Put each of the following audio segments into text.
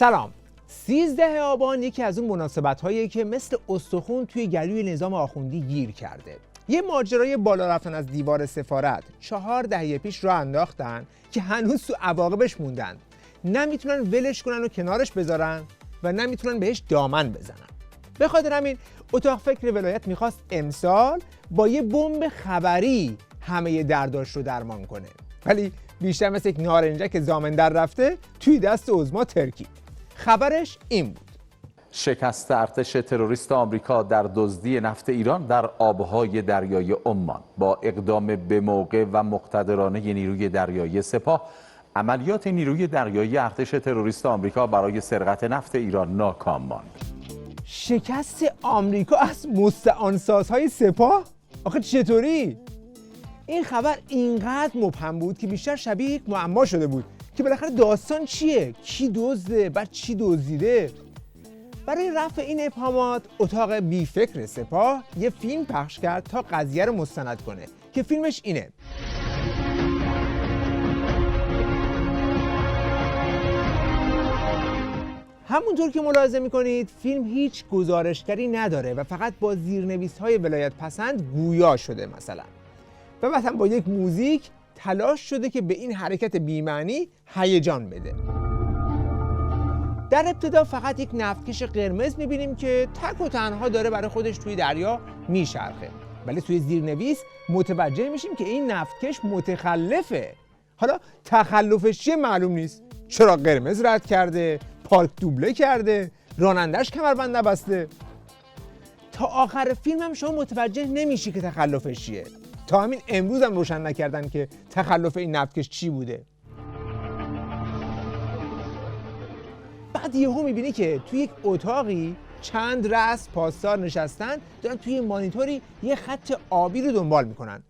سلام. 13 آبان یکی از اون مناسبت‌هاییه که مثل استخون توی گلوی نظام آخوندی گیر کرده. یه ماجرای بالا رفتن از دیوار سفارت 4 دهه پیش راه انداختن که هنوز تو عواقبش موندن. نمیتونن ولش کنن و کنارش بذارن و نمیتونن بهش دامن بزنن. به خاطر همین اتاق فکر ولایت میخواست امسال با یه بمب خبری همه درداش رو درمان کنه. ولی بیشتر مثل یک نارنجک زامن در رفته توی دست عظما ترکید. خبرش این بود: شکست ارتش تروریست آمریکا در دزدی نفت ایران در آبهای دریای عمان. با اقدام به موقع و مقتدرانه نیروی دریایی سپاه، عملیات نیروی دریایی ارتش تروریست آمریکا برای سرقت نفت ایران ناکام ماند. شکست آمریکا از مستعانسازهای سپاه؟ آخه چطوری؟ این خبر اینقدر مبهم بود که بیشتر شبیه یک معما شده بود که بالاخره داستان چیه؟ کی دزده؟ بعد چی دزدیده؟ برای رفع این ابهامات اتاق بی فکر سپاه یه فیلم پخش کرد تا قضیه رو مستند کنه که فیلمش اینه. همونطور که ملاحظه میکنید فیلم هیچ گزارشگری نداره و فقط با زیرنویس‌های ولایت پسند گویا شده مثلا. و بعد هم با یک موزیک تلاش شده که به این حرکت بی‌معنی هیجان بده. در ابتدا فقط یک نفتکش قرمز میبینیم که تک و تنها داره برای خودش توی دریا میچرخه، ولی توی زیرنویس متوجه میشیم که این نفتکش متخلفه. حالا تخلفش چیه معلوم نیست. چرا قرمز رد کرده، پارک دوبله کرده، رانندش کمربند نبسته. تا آخر فیلم هم شما متوجه نمیشی که تخلفش چیه. تا همین امروز هم روشن نکردن که تخلف این نفتکش چی بوده. بعد یهو میبینی که توی یک اتاقی چند رأس پاسدار نشستن، دارن توی مانیتوری یه خط آبی رو دنبال میکنن.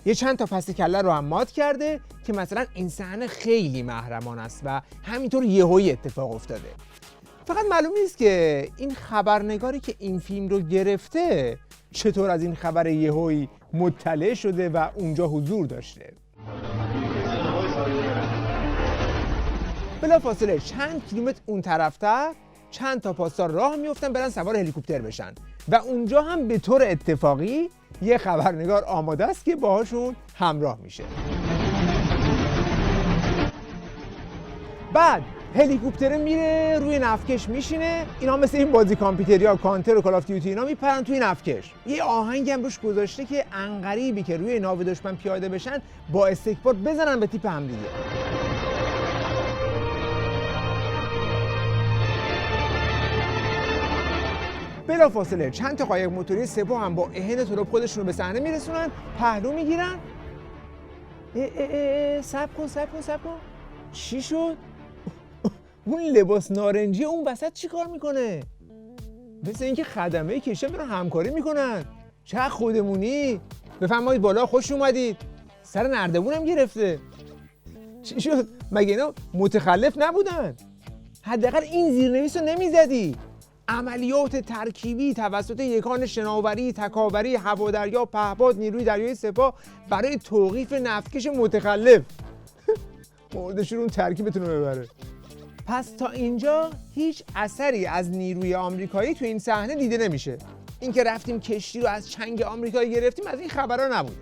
یه چند تا پس کله رو هم مات کرده که مثلا این صحنه خیلی محرمان است و همینطور یهویی اتفاق افتاده. فقط معلوم نیست که این خبرنگاری که این فیلم رو گرفته چطور از این خبر یهویی مطلع شده و اونجا حضور داشته. بلافاصله چند کیلومتر اون طرفتر چند تا پاسدار راه میافتن برن سوار هلیکوپتر بشن و اونجا هم به طور اتفاقی یه خبرنگار آماده است که باهاشون همراه میشه. بعد هلیکوپتر میره روی نفتکش میشینه، اینا مثل این بازی کامپیوتریا کانتر و کال آف دیوتی اینا میپرن توی نفتکش. یه آهنگ هم روش گذاشته که عنقریبی که روی ناو دشمن پیاده بشن با استکبار بزنن به تیپ هم دیگه. بلافاصله چند تا قایق موتوری سپاه هم با اهن طلب خودشون رو به صحنه میرسونن، پهلو میگیرن. صبر کن چی شد؟ اون لباس نارنجی اون وسط چی کار میکنه؟ مثل اینکه خدمه کشتی دارن همکاری میکنن. چه خودمونی؟ بفرمایید بالا، خوش اومدید. سر نردبون هم گرفته. چی شد؟ مگه اینا متخلف نبودن؟ حداقل این زیرنویس رو نمیزدی؟ عملیات ترکیبی توسط یکان شناوری، تکاوری، هوادریا، پهپاد، نیروی دریایی سپاه برای توقیف نفتکش متخلف. مردشون اون ترکیبتون رو ببره. پس تا اینجا هیچ اثری از نیروی آمریکایی تو این صحنه دیده نمیشه. اینکه رفتیم کشتی رو از چنگ آمریکایی گرفتیم از این خبرها نبوده.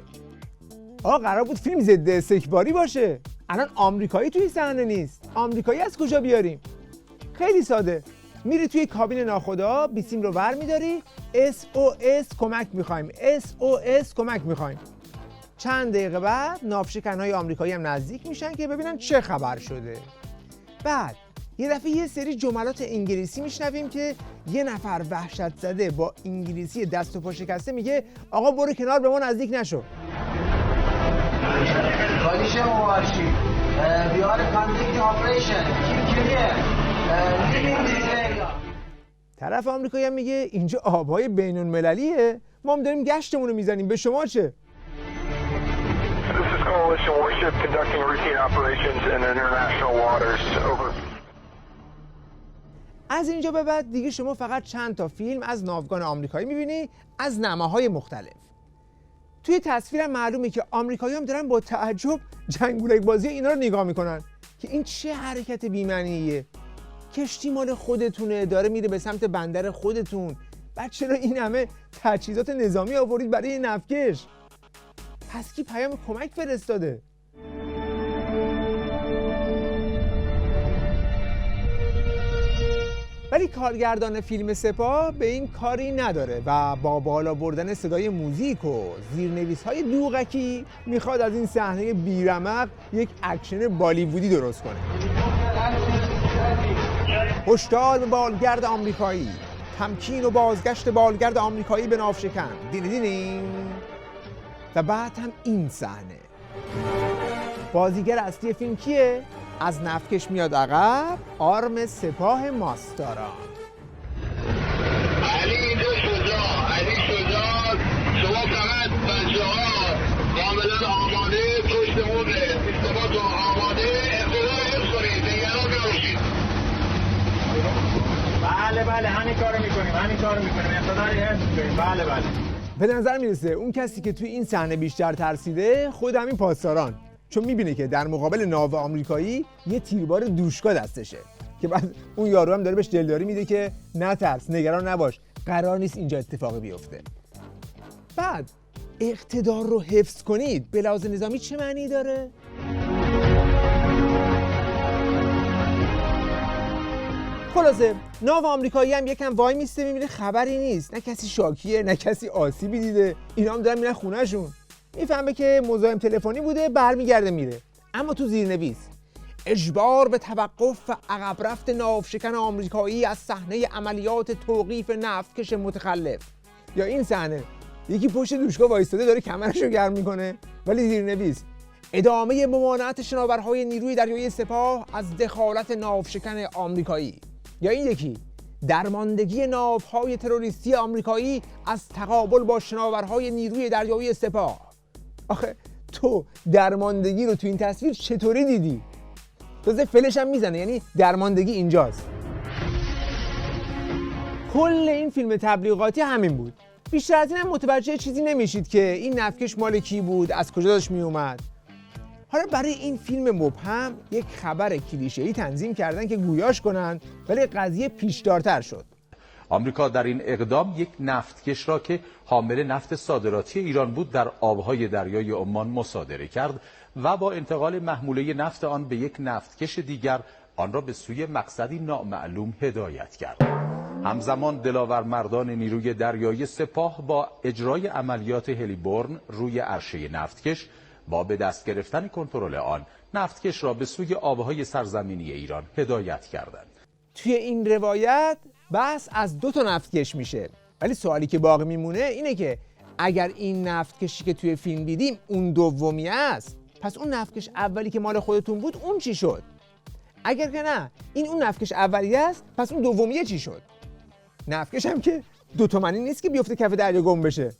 قرار بود فیلم ضد استکباری باشه. الان آمریکایی توی صحنه نیست. آمریکایی از کجا بیاریم؟ خیلی ساده. میری توی کابین ناخدا، بیسیم رو برمیداری، SOS کمک میخوایم، SOS کمک میخوایم. چند دقیقه بعد ناوشکن‌های آمریکایی هم نزدیک میشن که ببینن چه خبر شده. بعد یه دفعه یه سری جملات انگلیسی میشنویم که یه نفر وحشت زده با انگلیسی دست و پا شکسته میگه آقا برو کنار، به ما نزدیک نشو. طرف آمریکایی هم میگه اینجا آبهای بین‌المللیه، ما هم داریم گشتمون رو میزنیم، به شما چه؟ از اینجا به بعد دیگه شما فقط چند تا فیلم از ناوگان آمریکایی میبینی از نماهای مختلف. توی تصویرم معلومه که آمریکایی هم دارن با تعجب جنگولک بازی اینا رو نگاه میکنن که این چه حرکت بی‌معنیه. کشتی مال خودتونه، داره میره به سمت بندر خودتون، بعد چرا این همه تجهیزات نظامی آورید برای این نفتکش؟ پس کی پیام کمک فرستاده؟ ولی کارگردان فیلم سپاه به این کاری نداره و با بالا بردن صدای موزیک و زیرنویس‌های دوغکی میخواد از این صحنه بیرمق یک اکشن بالیوودی درست کنه. هشدار به بالگرد آمریکایی، تمکین و بازگشت بالگرد آمریکایی به ناوشکن. دینی و بعد هم این صحنه. بازیگر اصلی فیلم کیه؟ از نفتکش میاد عقب، آرم سپاه ماستاران. علی اینجا شجاع شما فقط بچه ها کاملا آماده پشت اون سیستماتون آماده اقتدار حفظ کنید، نگران نباشید. بله همین کارو میکنیم اقتداری حفظ کنیم. بله به نظر میرسه اون کسی که توی این صحنه بیشتر ترسیده خود همین پاسداران، چون میبینه که در مقابل ناو آمریکایی یه تیربار دوشکا دستشه که بعد اون یارو هم داره بهش دلداری میده که نترس، نگران نباش، قرار نیست اینجا اتفاقی بیفته. بعد اقتدار رو حفظ کنید به لحاظ نظامی چه معنی داره؟ خلاصه ناو آمریکایی هم یکم وای میسته، میبینه خبری نیست، نه کسی شاکیه نه کسی آسیبی دیده، اینا هم دارن میرن خونهشون. میفهمه که مزاحم تلفنی بوده، برمیگرده میره. اما تو زیرنویس اجبار به توقف و عقب رفت ناوشکن آمریکایی از صحنه عملیات توقیف نفتکش متخلف. یا این صحنه یکی پشت دوشکا وایستاده داره کمرشو گرم میکنه، ولی زیرنویس ادامه ممانعت شناورهای نیروی دریایی سپاه از دخالت ناوشکن آمریکایی. یا این یکی درماندگی ناوهای تروریستی آمریکایی از تقابل با شناورهای نیروی دریایی سپاه. آخه تو درماندگی رو تو این تصویر چطوری دیدی؟ تازه فلش هم میزنه، یعنی درماندگی اینجاست. کل این فیلم تبلیغاتی همین بود. بیشتر از این هم متوجه چیزی نمیشید که این نفتکش مال کی بود، از کجا داشت میومد. حالا برای این فیلم مبهم یک خبر کلیشه‌ای تنظیم کردن که گویاش کنن، ولی قضیه پیچ‌دارتر شد. آمریکا در این اقدام یک نفتکش را که حامل نفت صادراتی ایران بود در آبهای دریای عمان مصادره کرد و با انتقال محموله نفت آن به یک نفتکش دیگر آن را به سوی مقصدی نامعلوم هدایت کرد. همزمان دلاورمردان نیروی دریایی سپاه با اجرای عملیات هلیبورن روی عرشه نفتکش با به دست گرفتن کنترل آن نفتکش را به سوی آبهای سرزمینی ایران هدایت کردند. توی این روایت بحث از 2 تا نفتکش میشه، ولی سوالی که باقی میمونه اینه که اگر این نفتکشی که توی فیلم دیدیم اون دومی است، پس اون نفتکش اولی که مال خودتون بود اون چی شد؟ اگر که نه این اون نفتکش اولی است، پس اون دومیه چی شد؟ نفتکش هم که 2 تومانی نیست که بیفته کف دریا گم بشه.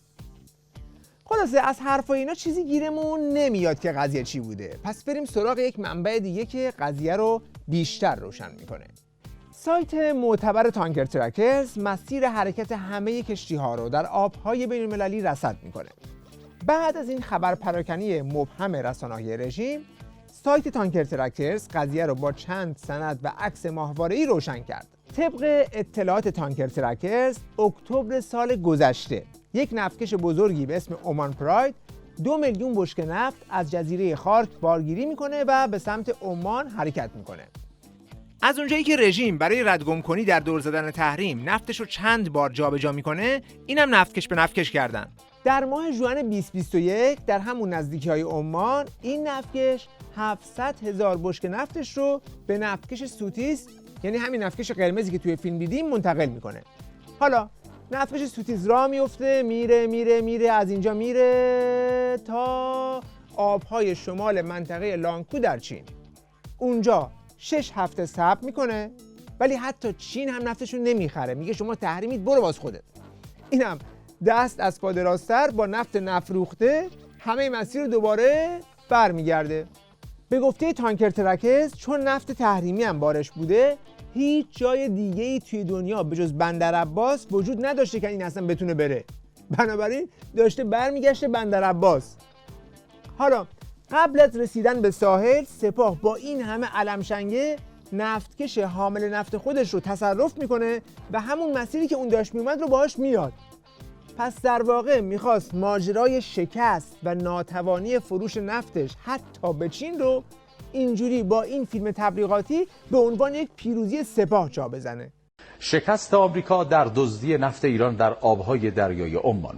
خلاصه از حرفای اینا چیزی گیرمون نمیاد که قضیه چی بوده. پس بریم سراغ یک منبع دیگه که قضیه رو بیشتر روشن میکنه. سایت معتبر تانکر ترکرز مسیر حرکت همه کشتی‌ها رو در آب‌های بین‌المللی رصد میکنه. بعد از این خبر پراکنی مبهم رسانه‌های رژیم، سایت تانکر ترکرز قضیه رو با چند سند و عکس ماهواره‌ای روشن کرد. طبق اطلاعات تانکر ترکرز، اکتبر سال گذشته یک نفتکش بزرگی به اسم اومان پراید 2 میلیون بشکه نفت از جزیره خارک بارگیری میکنه و به سمت عمان حرکت میکنه. از اونجایی که رژیم برای ردگم‌کنی در دور زدن تحریم نفتش رو چند بار جابجا میکنه، اینم نفتکش به نفتکش کردن. در ماه ژوئن 2021 در همون نزدیکی‌های عمان این نفتکش 700,000 بشکه نفتش رو به نفتکش سوتیس، یعنی همین نفتکش قرمزی که توی فیلم دیدیم، منتقل میکنه. حالا نفتکش سوتیس راه میفته، میره از اینجا میره تا آبهای شمال منطقه لانکو در چین. اونجا 6 هفته صبر میکنه، ولی حتی چین هم نفتشو نمیخره، میگه شما تحریمید، برو باز خودت. اینم دست از پا دراستر با نفت نفروخته همه مسیر رو دوباره برمیگرده. به گفته تانکر ترکرز، چون نفت تحریمی هم بارش بوده، هیچ جای دیگه‌ای توی دنیا به جز بندر عباس وجود نداشته که این اصلا بتونه بره. بنابراین داشته برمیگشته بندر عباس. حالا قبل از رسیدن به ساحل، سپاه با این همه علمشنگه نفتکش حامل نفت خودش رو تصرف میکنه و همون مسیری که اون داشت میومد رو باهاش میاد. پس در واقع میخواست ماجرای شکست و ناتوانی فروش نفتش حتی به چین رو اینجوری با این فیلم تبلیغاتی به عنوان یک پیروزی سپاه جا بزنه. شکست آمریکا در دزدی نفت ایران در آبهای دریای عمان.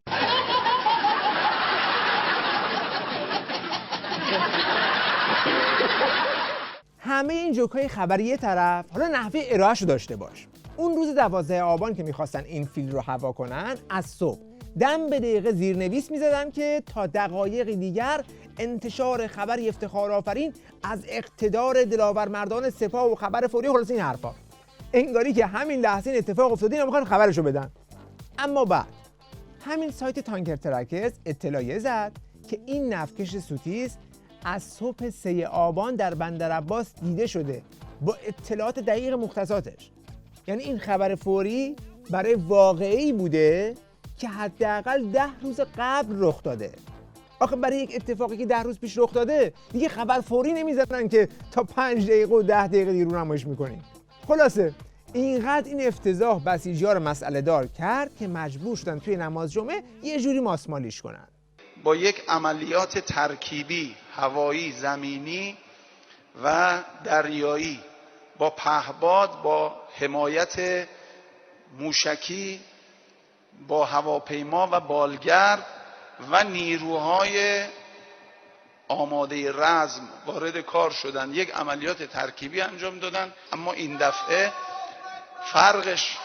همه این جوکای خبری یه طرف، حالا نحوه ارائه‌اش رو داشته باش. اون روز 12 آبان که میخواستن این فیلم رو هوا کنن، از صبح دم به دقیقه زیرنویس میزدن که تا دقایقی دیگر انتشار خبری افتخارآفرین از اقتدار دلاورمردان سپاه و خبر فوری، خلاص این حرفا. انگاری که همین لحظه این اتفاق افتاده، اینا میخوان خبرشو بدن. اما بعد همین سایت تانکر ترکرز اطلاعیه زد که این نفتکش سوتیس از صبح 3 آبان در بندر عباس دیده شده با اطلاعات دقیق مختصاتش. یعنی این خبر فوری برای واقعی بوده که حداقل 10 روز قبل رخ داده. آخه برای یک اتفاقی که 10 روز پیش رخ داده دیگه خبر فوری نمیزنن که تا 5 دقیقه و 10 دقیقه دیر نمایش میکنیم. خلاصه اینقدر این افتضاح بسیجی‌ها رو مسئله دار کرد که مجبور شدن توی نماز جمعه یه جوری ماسمالیش کنن. با یک عملیات ترکیبی هوایی، زمینی و دریایی، با پهپاد، با حمایت موشکی، با هواپیما و بالگرد و نیروهای آماده رزم وارد کار شدن، یک عملیات ترکیبی انجام دادن. اما این دفعه فرقش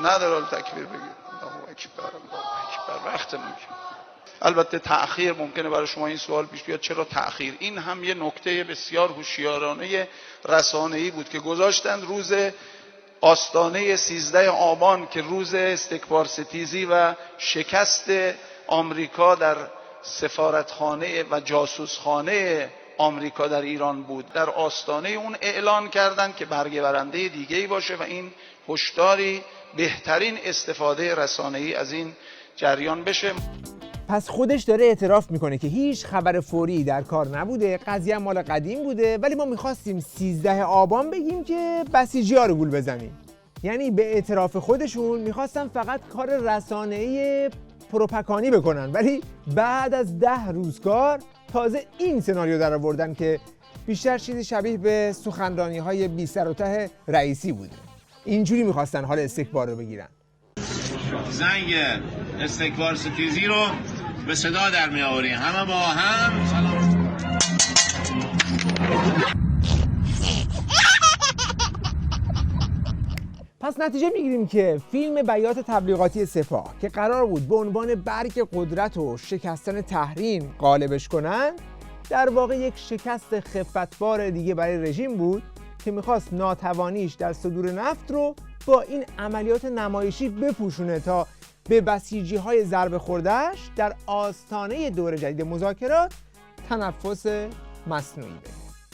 نداره. تکبیر بگیر، الله اکبر، الله اکبر. وقت ممکن البته تأخیر ممکنه برای شما این سوال پیش بیاد چرا تأخیر. این هم یه نکته بسیار هوشیارانه رسانه‌ای بود که گذاشتن روز آستانه 13 آبان که روز استکبارستیزی و شکست آمریکا در سفارتخانه و جاسوسخانه آمریکا در ایران بود، در آستانه اون اعلان کردن که برگه برنده دیگه‌ای باشه و این هشداری بهترین استفاده رسانه‌ای از این جریان بشه. پس خودش داره اعتراف میکنه که هیچ خبر فوری در کار نبوده، قضیه مال قدیم بوده، ولی ما میخواستیم 13 آبان بگیم که بسیجی‌ها رو گول بزنیم. یعنی به اعتراف خودشون میخواستن فقط کار رسانه‌ای پروپاگاندی بکنن، ولی بعد از 10 روز کار تازه این سناریو در آوردن که بیشتر چیزی شبیه به سخنرانی‌های بی سر و ته رئیسی بوده. اینجوری میخواستن حال استکبار رو بگیرن. زنگ استکبار ستیزی رو به صدا در می آوریم. همه با هم سلام. پس نتیجه میگیریم که فیلم بیات تبلیغاتی سپاه که قرار بود به عنوان برگ قدرت و شکستن تحریم غالبش کنن، در واقع یک شکست خفتبار دیگه برای رژیم بود که میخواست ناتوانیش در صدور نفت رو با این عملیات نمایشی بپوشونه تا به بسیجی‌های ضربه خورده‌اش در آستانه دور جدید مذاکرات تنفس مصنوعی بده.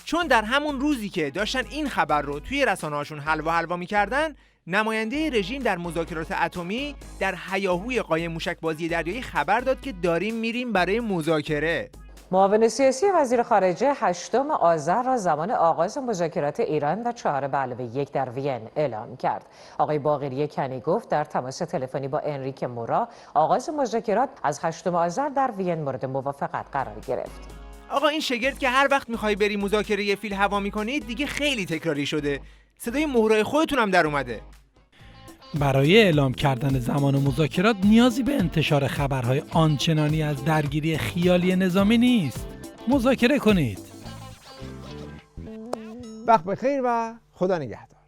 چون در همون روزی که داشتن این خبر رو توی رسانه‌هاشون حلوا می‌کردن، نماینده رژیم در مذاکرات اتمی در هیاهوی قایم موشکبازی دریایی خبر داد که داریم میریم برای مذاکره. معاون سیاسی وزیر خارجه 8 آذر را زمان آغاز مذاکرات ایران و 4+1 در وین اعلام کرد. آقای باقری کنی گفت در تماس تلفنی با انریک مورا آغاز مذاکرات از 8 آذر در وین مورد موافقت قرار گرفت. آقا این شگرد که هر وقت میخوای بری مذاکره یه فیل هوا میکنید دیگه خیلی تکراری شده. صدای مهرای خودتون هم در اومده. برای اعلام کردن زمان مذاکرات نیازی به انتشار خبرهای آنچنانی از درگیری خیالی نظامی نیست. مذاکره کنید. وقت بخیر و خدا نگهدار.